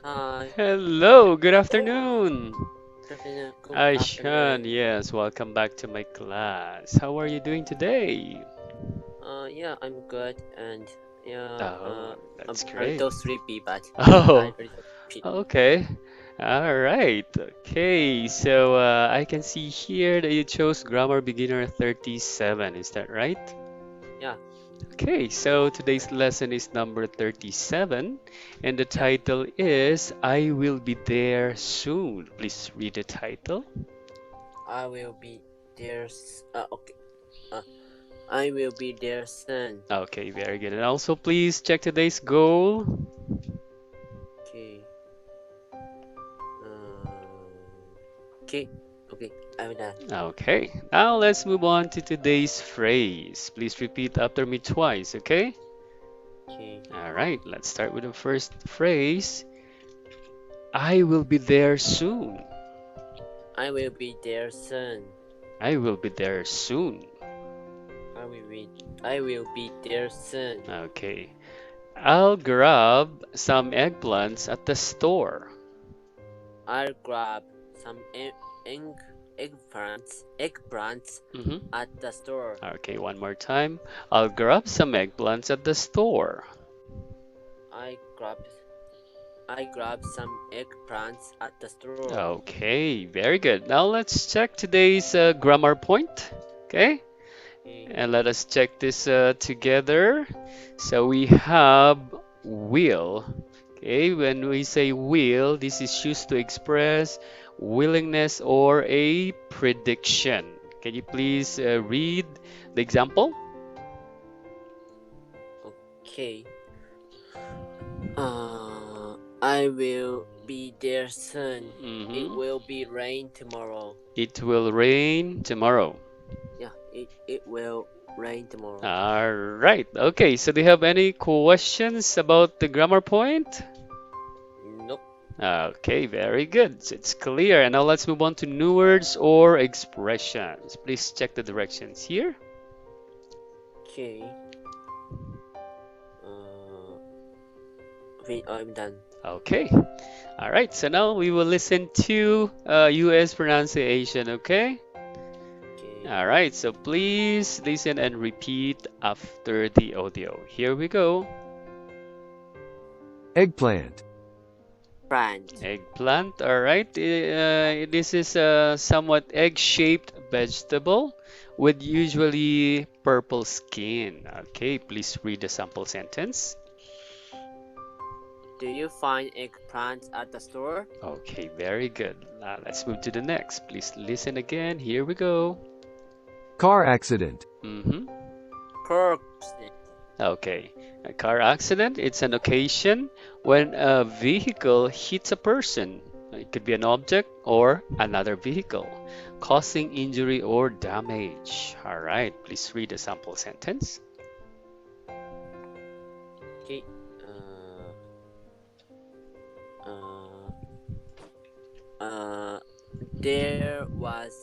Hi. Hello, good afternoon. Good afternoon. Good Aishan, afternoon. yes, welcome back to my class. How are you doing today? Yeah, I'm good, and yeah, Oh, I'm that's a great. little sleepy, but I'm Oh, a little sleepy. okay. All right. Okay, so I can see here that you chose Grammar Beginner 37. Is that right? Yeah, Okay, so today's lesson is number 37, and the yeah. title is I Will Be There Soon. Please read the title. I will be there. Okay. Uh, I will be there soon. Okay, very good. And also, please check today's goal. Okay. Okay. Okay. I'm done. Okay, now let's move on to today's phrase. Please repeat after me twice, okay? Okay. All right, let's start with the first phrase. I will be there soon. I will be there soon. I will be there soon. I will be. I will be there soon. Okay, I'll grab some eggplants at the store. I'll grab some egg eggplants Mhm. at the store. Okay, one more time. I'll grab some eggplants at the store. I grabbed I grabbed some eggplants at the store. Okay, very good. Now let's check today's grammar point. Okay, Okay. and let us check this together. So we have will. Okay, when we say will, this is used to express willingness or a prediction. Can you please read the example? Okay. I will be there soon. It Hmm. will be rain tomorrow. It will rain tomorrow. Yeah, it will rain tomorrow. All right. Okay, so do you have any questions about the grammar point? Nope. Okay, very good. So it's clear. And now let's move on to new words or expressions. Please check the directions here. Okay. Uh, I'm done. Okay. All right. So now we will listen to US pronunciation, okay? Okay. All right. So please listen and repeat after the audio. Here we go. Eggplant. Plant. Eggplant. All right. This is a somewhat egg-shaped vegetable with usually purple skin. Okay. Please read the sample sentence. Do you find eggplants at the store? Okay, very good. Now let's move to the next. Please listen again. Here we go. Car accident. Mm-hmm. Corpse. Okay. A car accident, it's an occasion when a vehicle hits a person. It could be an object or another vehicle, causing injury or damage. All right, please read the sample sentence. Okay. Uh, uh, uh, there was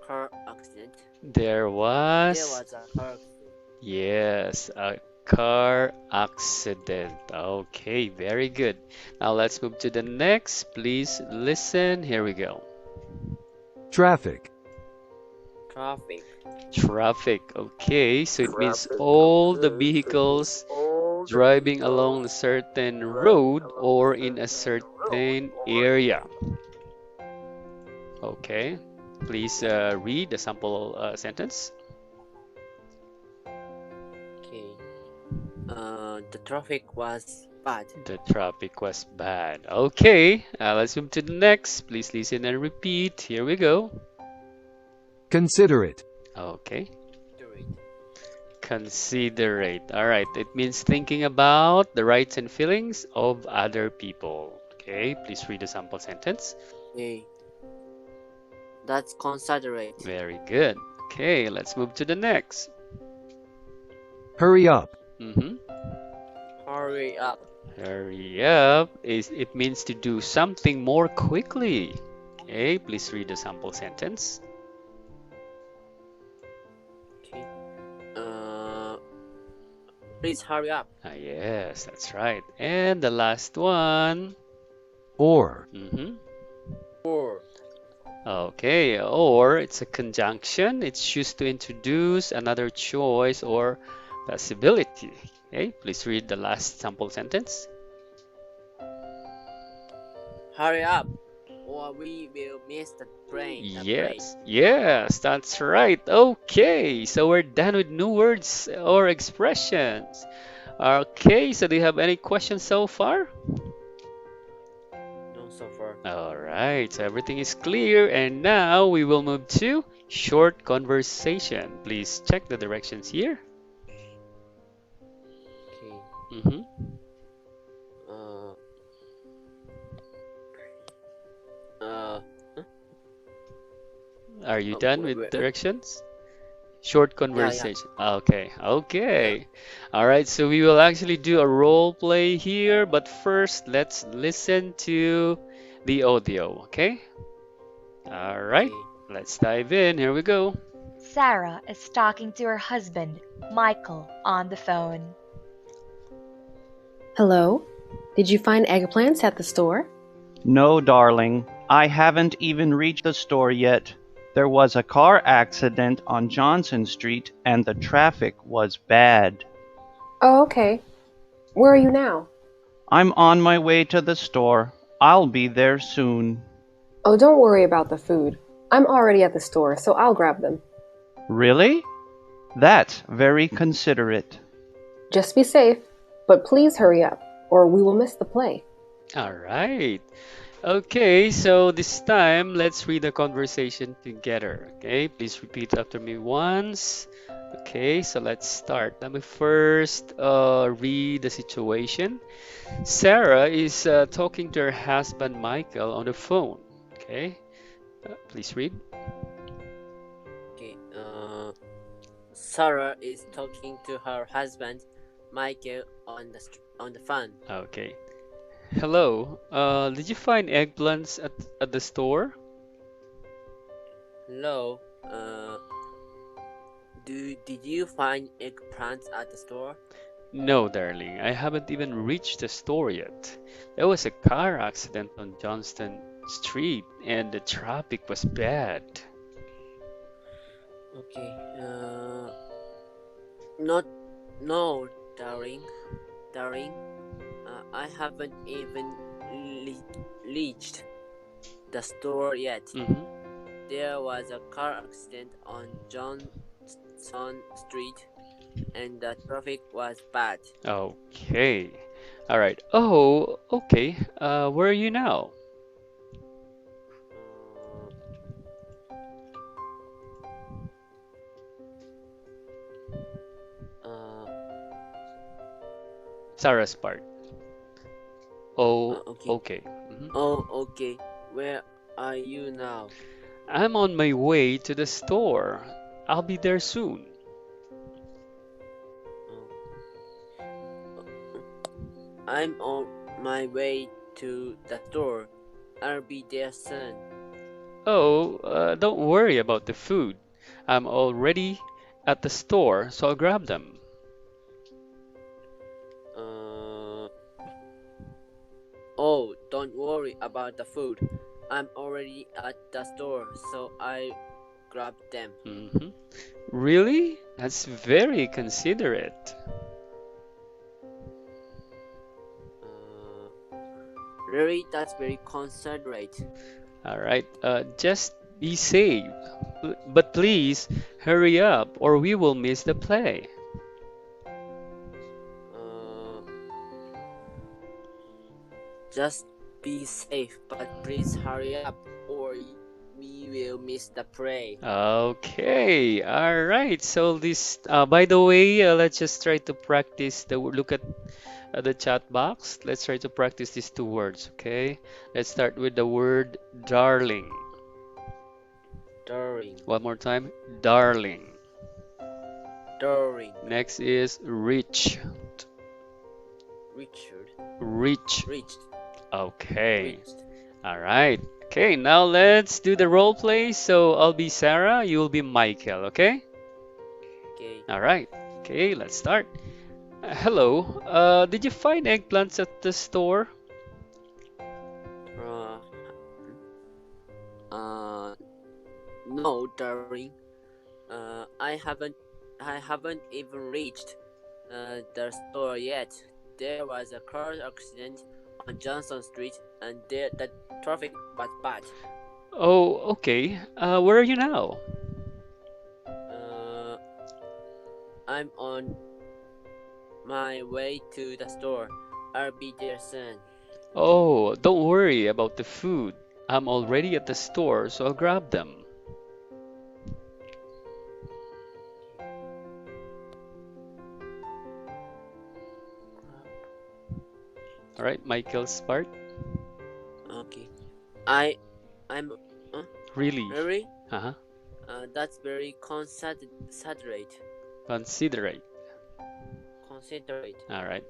car accident. There There was, was a car accident. yes, a car accident. Okay, very good. Now let's move to the next. Please listen. Here we go. Traffic. Traffic. Traffic. Okay, so it means all the vehicles driving along a certain road or in a certain area. Okay, please read the sample sentence. Okay. The traffic was bad. The traffic was bad. Okay, let's move to the next. Please listen and repeat. Here we go. Considerate. Okay, Considerate. considerate. All right, it means thinking about the rights and feelings of other people. Okay, please read the sample sentence. Okay. That's considerate. Very good. Okay, let's move to the next. Hurry up. Mm-hmm. Hurry up. Hurry up is it means to do something more quickly. Okay, please read the sample sentence. Okay. Uh, Please hurry up. Ah, yes, that's right. And the last one. or, Mm-hmm. Or. Okay, or it's a conjunction. It's used to introduce another choice or possibility. Okay, please read the last sample sentence. Hurry up, or we will miss the train. Yes, that's right. Okay, so we're done with new words or expressions. Okay, so do you have any questions so far? No, so far. All right, so everything is clear, and now we will move to short conversation. Please check the directions here. Okay. Mm-hmm. Uh. Uh. Huh? Are you done with Where? directions? Short Yeah. conversation. Okay. All right, so we will actually do a role play here, but first let's listen to the audio, okay? All right, Okay. let's dive in. Here we go. Sarah is talking to her husband, Michael, on the phone. Hello? Did you find eggplants at the store? No, darling. I haven't even reached the store yet. There was a car accident on Johnson Street and the traffic was bad. Oh, okay. Where are you now? I'm on my way to the store. I'll be there soon. Oh, don't worry about the food. I'm already at the store, so I'll grab them. Really? That's very considerate. Just be safe, but please hurry up, or we will miss the play. All right. Okay, so this time let's read the conversation together. Okay, please repeat after me once. Okay, so let's start. Let me first read the situation. Sarah is talking to her husband Michael on the phone. Okay, please read. Okay. Sarah is talking to her husband, Michael, on the phone. Okay. Hello. Did you find eggplants at the store? Hello. Did you find eggplants at the store? No, darling. I haven't even reached the store yet. There was a car accident on Johnston Street and the traffic was bad. Okay. Not. No, darling. I haven't even reached the store yet. Mm-hmm. There was a car accident on Johnson Street, and the traffic was bad. Okay. All right. Oh, okay. Where are you now? Uh, Sarah's part. Oh, okay. okay. Mhm. Oh, okay. Where are you now? I'm on my way to the store. I'll be there soon. I'm on my way to the store. I'll be there soon. Oh, don't worry about the food. I'm already at the store, so I'll grab them. Uh, oh, don't worry about the food. I'm already at the store, so I grabbed them. Hmm. Really? That's very considerate. Really, that's very considerate. All right, just be safe. But please hurry up or we will miss the play. Just be safe, but please hurry up, or we will miss the play. Okay, all right. So this, by the way, let's just try to practice look at the chat box. Let's try to practice these two words, okay? Let's start with the word darling. Darling. One more time, darling. Darling. Next is rich. Richard. Rich. Reached. Okay. Reached. All right. Okay, now let's do the role play. So I'll be Sarah, you will be Michael, okay? Okay. All right. Okay, let's start. Hello. Did you find eggplants at the store? No, darling. I haven't even reached the store yet. There was a car accident on Johnson Street, and the traffic was bad. Oh, okay. Where are you now? Uh, I'm on my way to the store. I'll be there soon. Oh, don't worry about the food. I'm already at the store, so I'll grab them. All right, Michael's part. Okay. I, I'm. Really? Really? Uh-huh. That's very considerate. Considerate. Considerate. All right.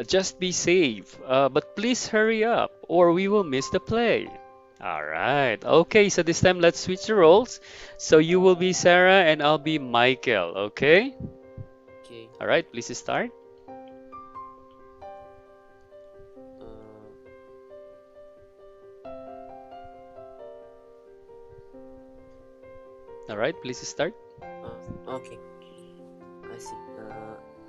Just be safe, but please hurry up, or we will miss the play. All right. Okay, so this time let's switch the roles. So you will be Sarah and I'll be Michael, okay? Okay. All right, please start. Uh, All right, please start. okay. I see.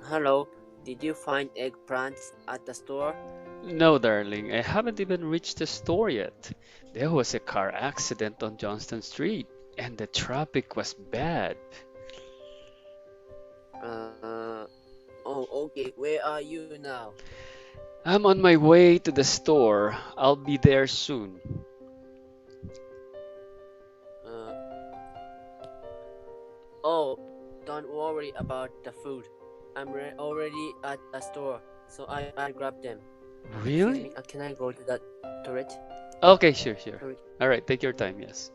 Hello. Did you find eggplants at the store? No, darling, I haven't even reached the store yet. There was a car accident on Johnston Street, and the traffic was bad. Oh, okay. Where are you now? I'm on my way to the store. I'll be there soon. Uh, oh, don't worry about the food. I'm already at the store, so I grab them. Excuse Really? me, can I go to that turret? Okay, sure, sure. Turret. All right, take your time, yes.